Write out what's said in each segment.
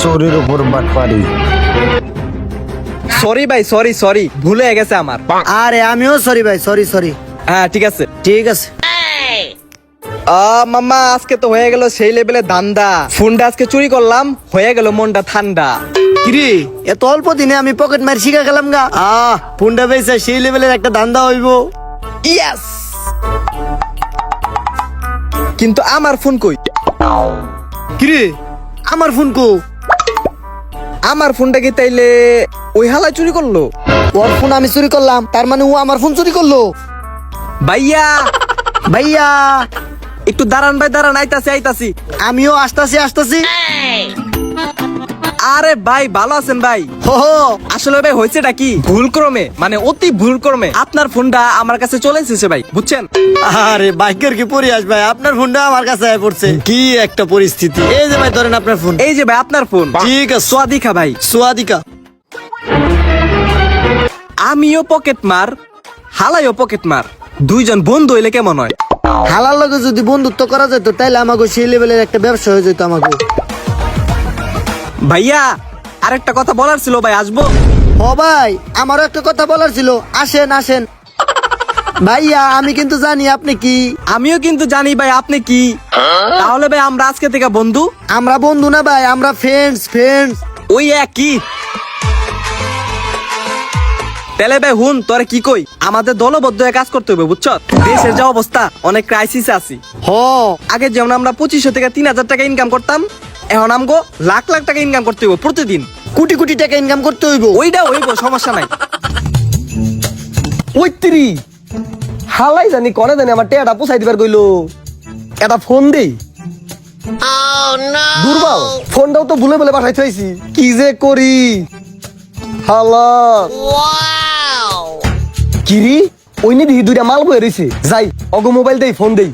চোরের উপর বাটপারি। সরি ভাই, সরি ভুলে গেছে আমার। আরে আমিও সরি ভাই, সরি। হ্যাঁ ঠিক আছে। ঠিক আছে। মাম্মা আজকে তো হয়ে গেল সেই লেভেলে ধান্দা। ফোনটা আজকে চুরি করলাম, হয়ে গেল মনটা ঠান্ডা। কিরে এত অল্প দিনে আমি পকেট মার শিখা গেলাম গা। ফোনটা বেচে সেই লেভেলের একটা ধান্দা হইব। ইয়েস। কিন্তু আমার ফোন কই? কিরে আমার ফোন কো? আমার ফোনটা কি তাইলে ওই হালা চুরি করলো? ওর ফোন আমি চুরি করলাম, তার মানে ও আমার ফোন চুরি করলো? ভাইয়া ভাইয়া একটু দাঁড়ান ভাই, দাঁড়ান, আইতাছি। আমিও আসতাছি। আরে ভাই ভালো আছেন ভাই? হো আসলে ভাই হয়েছেটা কি, ভুলক্রমে মানে অতি ভুলক্রমে আপনার ফোনটা আমার কাছে চলে এসেছে ভাই, বুঝছেন? আরে বাইকের কি পরিহাস ভাই, আপনার ফোনটা আমার কাছে আয় পড়ছে। কি একটা পরিস্থিতি। এই যে ভাই ধরেন আপনার ফোন। এই যে ভাই আপনার ফোন। ঠিক আছে। সোয়াদিকা ভাই, সোয়াদিকা। আমিও পকেট মার, হালাইও পকেট মার, দুইজন বন্ধু হইলে কেমন হয়? হালার লগে যদি বন্ধুত্ব করা যেত তাইলে আমাকে সেই লেভেলের একটা ব্যবসা হয়ে যেত আমাকে। ভাইয়া আরেকটা কথা বলার ছিল ভাই, আসবো? ও ভাই আমারও একটা কথা বলার ছিল, আসেন। ভাইয়া আমি কিন্তু জানি আপনি কি। আমিও কিন্তু জানি ভাই আপনি কি। তাহলে ভাই আমরা আজকে থেকে বন্ধু? আমরা বন্ধু না ভাই, আমরা ফ্রেন্ডস। ওই একই। তাহলে ভাই হুন তোরে কি কই, আমাদের দলবদ্ধ হয়ে কাজ করতে হবে, বুঝছ? দেশের যা অবস্থা, অনেক ক্রাইসিসে আছি। আগে যেমন আমরা 2500 থেকে 3000 টাকা ইনকাম করতাম, এখন আমগো লাখ লাখ টাকা ইনকাম করতে হইব প্রতিদিন। কোটি টাকা ইনকাম করতে হইব। ওইটা হইব, সমস্যা নাই। ওই তিরি হালাই জানি কনে জানি আমার টেয়াটা পোষাই দিবার কইলো। এটা ফোন দেই। দুর্বল ফোনটাও তো ভুলে বলে পাঠাই থইছি, কি যে করি। হালা কিরি ওই নি দিহি দুইটা মাল বয়ে রইছে, যাই অগো মোবাইল দেই, ফোন দেই।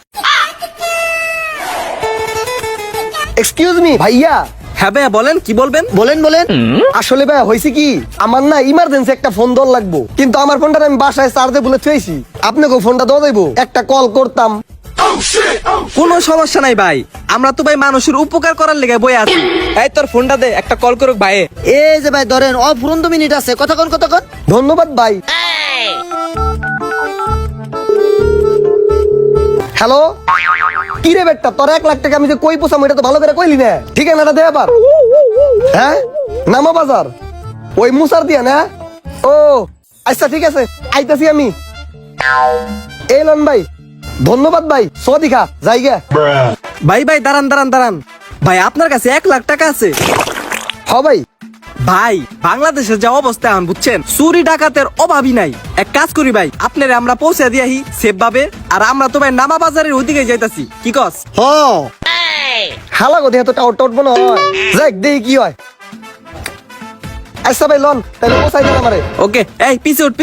এক্সকিউজ মি ভাইয়া। হ্যাঁ ভাইয়া বলেন, কি বলবেন? বলেন। আসলে ভাইয়া হয়েছে কি, আমার না ইমার্জেন্সি একটা ফোন দর লাগবো, কিন্তু আমার ফোনটা আমি বাসায় চার্জে বলে থুয়েছি। আপনাকে ফোনটা দেওয়া যাইবো? একটা কল করতাম। কোনো সমস্যা নাই ভাই, আমরা তো ভাই মানুষের উপকার করার লেগে বই আছি। এই তোর ফোনটা দে, একটা কল করুক ভাই। এই যে ভাই ধরেন অফুরন্ত মিনিট আছে, কথা কন। ধন্যবাদ ভাই। হ্যালো কি রে বেটা, তোর 1 লাখ টাকা আমি যে কই পোষাম এটা তো ভালো করে কইলি না। ঠিকানাটা দে আবার। হ্যাঁ নামা বাজার, ওই মুসার দিয়া না? ও আচ্ছা ঠিক আছে, আইতাছি আমি। এলন ভাই, ধন্যবাদ ভাই। সদিকা জায়গা ভাই। দাঁড়ান ভাই, আপনার কাছে 1 লাখ টাকা আছে? হ ভাই। ভাই বাংলাদেশের যা অবস্থা এখন বুঝছেন, চুরি ডাকাতের অভাবই নাই। এক কাজ করি ভাই, আপনারে আমরা পৌঁছে দিয়াহি সেফ ভাবে, আর আমরা তো ভাই নামা বাজারের ওইদিকে যাইতাছি, কি কস? হালা গো দেহ তো টাউট মনে হয়, যাক দেখি কি হয়। আচ্ছা ভাই লন, তাহলে পৌঁছাই দেন আমারে। ওকে, এই পিছে উঠ।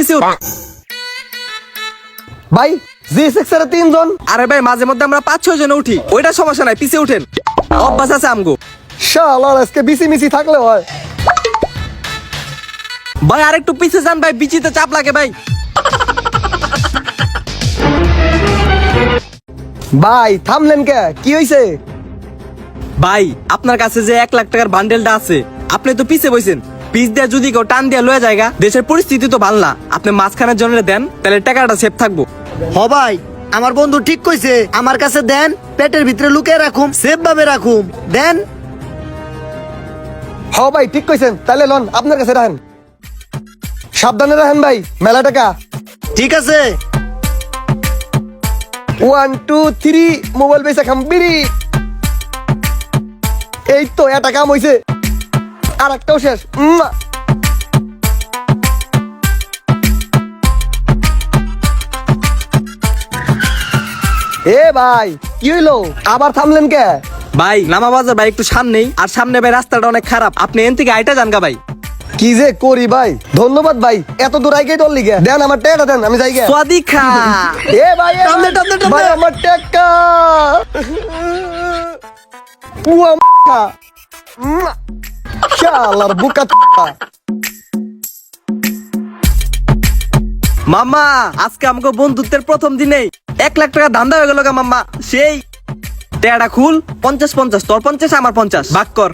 ভাই জি সেক্টরে 3 জন। আরে ভাই মাঝে মধ্যে আমরা 5-6 জন উঠি, ওইটা সমস্যা নাই, পিছে উঠেন, অভ্যাস আছে আমগো। শালা আজকে বিসি থাকলে হয়। ভাই আরেকটু পিছে যান ভাই, বিচিতে চাপ লাগে ভাই। ভাই থামলেন কে, কি হইছে? ভাই আপনার কাছে যে 1 লাখ টাকার বান্ডেলটা আছে, আপনি তো পিছে বইছেন, পিছ দিয়ে যদি কেউ টান দিয়ে লয়ে জায়গা, দেশের পরিস্থিতি তো ভালো না, আপনি মাঝখানের জন্য দেন, তাহলে টাকাটা সেফ থাকবো। ভাই আমার বন্ধু ঠিক কইছে, আমার কাছে দেন, পেটের ভিতরে লুকিয়ে রাখুম, সেফ ভাবে রাখুম, দেন। ভাই ঠিক কইছেন, তাহলে লন আপনার কাছে রাখেন, সাবধানে রাখেন ভাই, মেলা টাকা। ঠিক আছে। 1 2 3 মোবাইল পয়সা খাম বিড়ি। এই তো এটা কাম হইছে, আর একটাও শেষ। এ ভাই কি হইলো, আবার থামলেন কে? ভাই নামা বাজার ভাই একটু সামনেই, আর সামনে ভাই রাস্তাটা অনেক খারাপ, আপনি এন থেকে আইটা যান গা ভাই। কি যে করি ভাই, ধন্যবাদ ভাই, এত দূর আইগে তোর লিগে দেন, আমার টাকা দেন, আমি যাই গে। সাদিকা এ ভাই ভাই আমার টাকা পুয়া শালার বুকা। মামা আজকে আমাকে বন্ধুত্বের প্রথম দিনেই 1 লাখ টাকা ধান্দা হয়ে গেল গা মাম্মা। সেই টেয়াটা খুল, 50-50, তোর 50 আমার 50, ভাগ কর।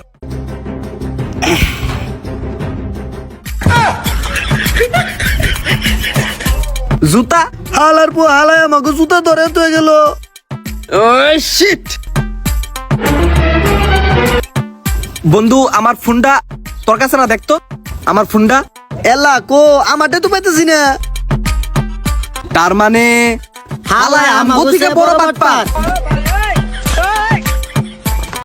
জুতা হালার পো হালায় আমাকে জুতা ধরে তো গেল। ওই শিট। বন্ধু আমার ফোনটা তোর কাছে না, দেখতো আমার ফোনটা। এলা কো আমারটা তো পাইতেছি না। তার মানে হালায় আমাকে থেকে বড় বড় বাটপার। বাটপার।